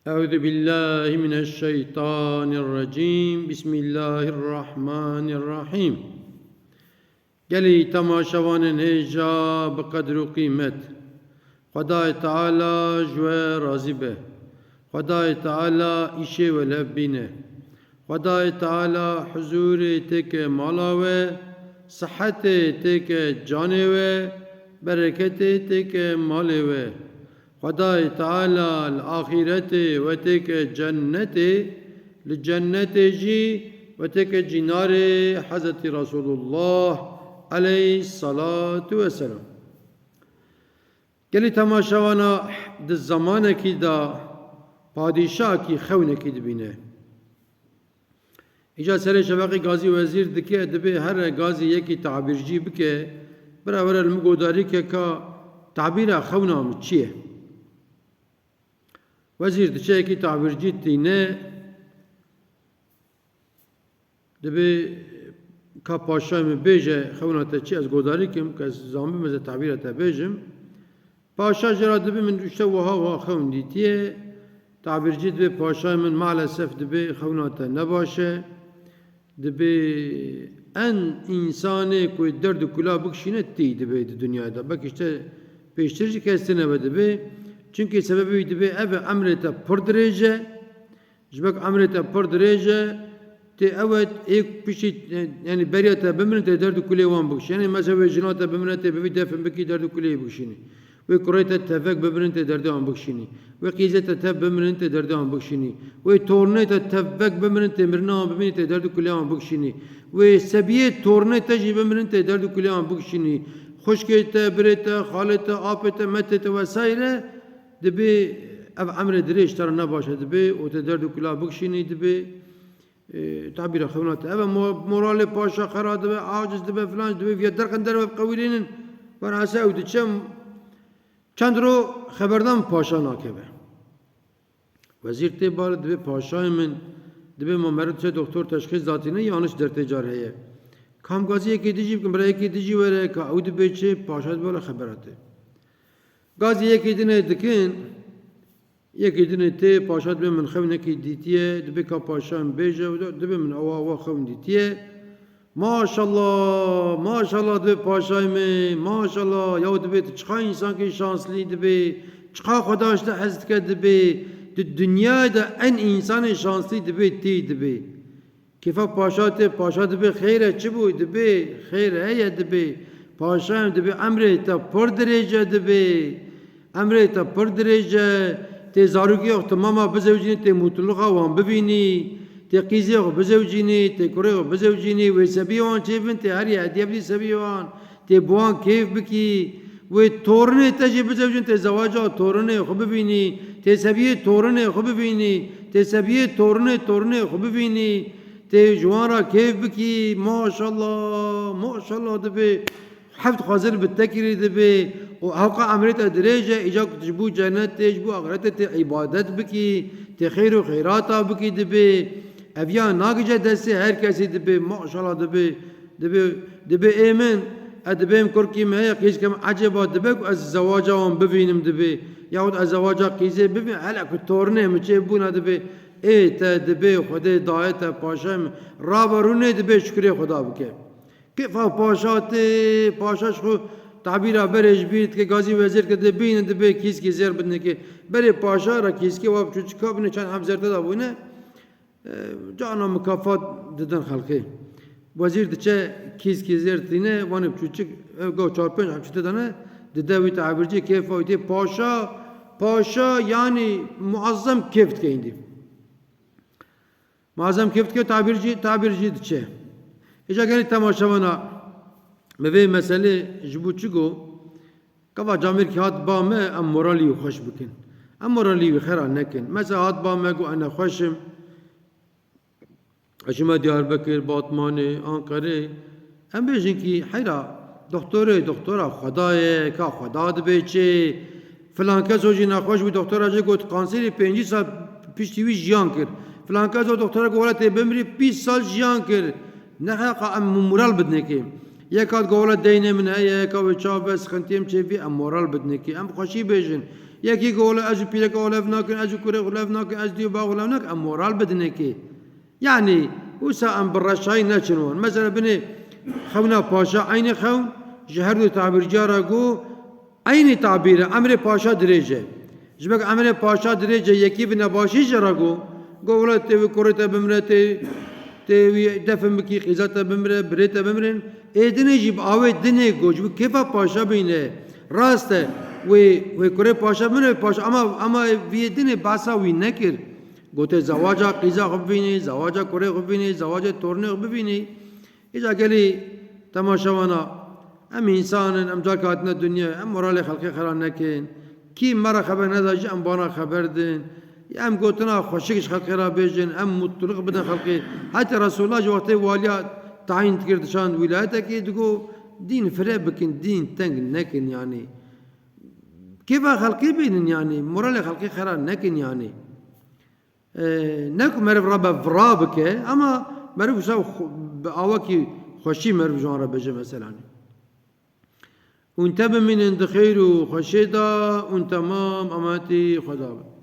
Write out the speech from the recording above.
أعوذ بالله من الشيطان الرجيم بسم الله الرحمن الرحيم گلی تماشوان هجا بقدر و قیمت خدای تعالی جوه راضی به خدای تعالی ایشه و لبینه خدای تعالی حضور تک مالاوه صحت تک جانوه برکت تک مالوه خدای تعالی الآخرت و تک جنت لجنت جی و تک جنار حضرت رسول الله علیه الصلاة والسلام گلی تماشاوانا د زمانه کی دا پادشاه کی خونه کی دبینه ایجا سر شبقی غازی وزیر دکه دبی هر غازی یکی تعبیر جی بکه برابر المگوداری که تعبیر خونام چیه وزیر دچه کی تعبیر جی تینه دبی که پاشای می بیجه خوناته چی از گوداری کم که زامبی مزه تعبیرته بیجم پاشا جرا دبی من دوشته وها خون دیتیه تعبیر جی دبی پاشای من معلسف دبی خوناته نباشه دبی ان انسانی کوی درد و کلا بکشینه تی دبی دنیادا بکشته پیشترجی کستنه و دبی çünkü sebebi dibê ev emrê te pir dirêj e ji ber emrê te pir dirêj e tê evet êk piştî yani beriya te bimirin tê derd û kulê wan bikişî yani mesela wê jina te bimire tê bivî defin bikî derd û kulê bikişînî wê kurê te tevek bimirin tê derdê wan bikişînî wê qîzê te tev bimirin tê derdê wan bikişînî wê tornê te tevek bimirin tê mirina wan bibînî tê derd û kulê wan bikişînî wê sebiyê tornê te jî bimirin tê derd û kulê wan bikişînî xuşkê te birê te xalê te apê te metê te vesayre دبی اف امر دریش تر نباشه دبی و تدرد کلا بکشینی دبی تعبیر خونات اف مورال پاشا خراب دبی عاجز دبی فلان دبی فی درقن در قویلین بر اساس او دچم چند رو خبردان پاشا ناکبه وزیر تی بار دبی پاشای من دبی ممرد چه دکتر تشخیص داتی نه yanlış در تجار ہے کام گازی کی دیجی که برای کی دیجی وره که او دبی چه پاشا بالا خبراته گازی یکی دنه دکن یکی دنه تی پاشاد به من خونه کی دیتیه دبی کا پاشان بیجه و دبی من آوا خون دیتیه ماشاءالله دبی پاشای می ماشاءالله یا دبی چقا انسان کی شانسلی دبی چقا خداش ده حزت که دبی دنیا ده ان انسان شانسلی دبی تی دبی کیفا پاشاد دبی خیره چی بود دبی خیره هی دبی پاشام دبی امری تا پر درجه دبی امری تا پر درجه تی زاروگی وقت ماما بزوجینی تی مطلقه وان ببینی تی قیزی وقت بزوجینی تی کره وقت بزوجینی و سبی وان چه بین تی هری هدیه بلی سبی وان تی بوان کیف بکی و تورنه تجی بزوجین تی زواجا تورنه خوب ببینی تی سبی تورنه خوب ببینی تی سبی تورنه خوب ببینی تی جوان را کیف بکی ماشاءالله دبی حفظ خازر بالتكري دبي وهوقع عمريته درجة إجاك تجبو جنات تجبو آخرت عبادت بكي تخير وخيراتا بكي دبي أفيا ناقجة دسي هر كسي دبي ما شاء الله دبي إيمن أدبيم كركي ما هي قيس كم عجبا دبي الزواجا وان ببينم دبي يعود الزواجا قيزي ببين هلا كتورني مجيبونا دبي إيه تا دبي خدي دايتا باشم رابروني دبي شكري خدا بكي كيف پاشاش خو تعبیر برش بید که گازی وزیر که دبین دبی کیس کی زیر بدنه که بری پاشا را کیس کی واب چوچ کابنه چند هم زرده دابونه جانا مکافات ددن خلقی وزیر دچه کیس کی زیر تینه وانه چوچ گو 4-5 هم چته دانه ددوی تعبیرجی کیف وایتی پاشا یعنی معظم کفت که ایندی معظم کفت که تعبیرجی دچه ایجا گری تماشاوانا موی مسئله جبو چگو کوا جامیر که هات با ما ام مورالی و خوش بکن ام مورالی و خیران نکن مثلا هات با ما گو انا خوشم اشما دیار بکر باطمانه آنکاره ام بیشن که حیرا دکتورا خدایه که خدا دبی چه فلان کس و جی نخوش بی دکتورا جه گوت کانسری 5 سال پیش تیوی جیان کرد فلان کس و دکتورا گو ولد بمری 20 سال جیان کرد نحقا ام مورال بدنه که یکات گولا دینه من هیا یکا و چاوس خنتیم چه بی ام مورال بدنه که ام خوشی بیجن یکی گوله از پیله گوله نکن از کوره گوله نکن از دیو با گوله نکن ام مورال بدنه کی یعنی وسا ام برشای نچنون مثلا بني خونا پاشا عین خون جهر تعبیر جارا گو عین تعبیر امر پاشا درجه جبک امر پاشا درجه یکی بنا باشی جرا گو گوله تی کوره بمرته تی دفم کی قزات بمره بريت بمرن ایدنه جیب آوه دنه گو جب کیفا پاشا بینه راسته و کوره پاشا منه پاشا اما وی دنه باسا وی نکر گوته زواجا قیزا خوب بینی زواجا کوره خوب بینی زواجا تورنه خوب بینی ایجا گلی تماشاوانا ام انسان ام جا کاتنا دنیا ام مورال خلقی خران نکن کی مرا خبر نداشت ام بانا خبر دین ام گوتنا خوشکش خلقی را بیجن ام مطلق بدن خلقی حتی رسول الله جو وقتی والیا تعیین کردشان ولایت کی دگو دین فره بکن دین تنگ نکن یعنی كيف خلقي بين يعني مورال خلقي خيرا نكن يعني نكو مرف ربا فرابك اما مرف سو اواكي خوشي مرف جان ربا مثلا وانت من عند خير وخشيدا وانت تمام اماتي خدا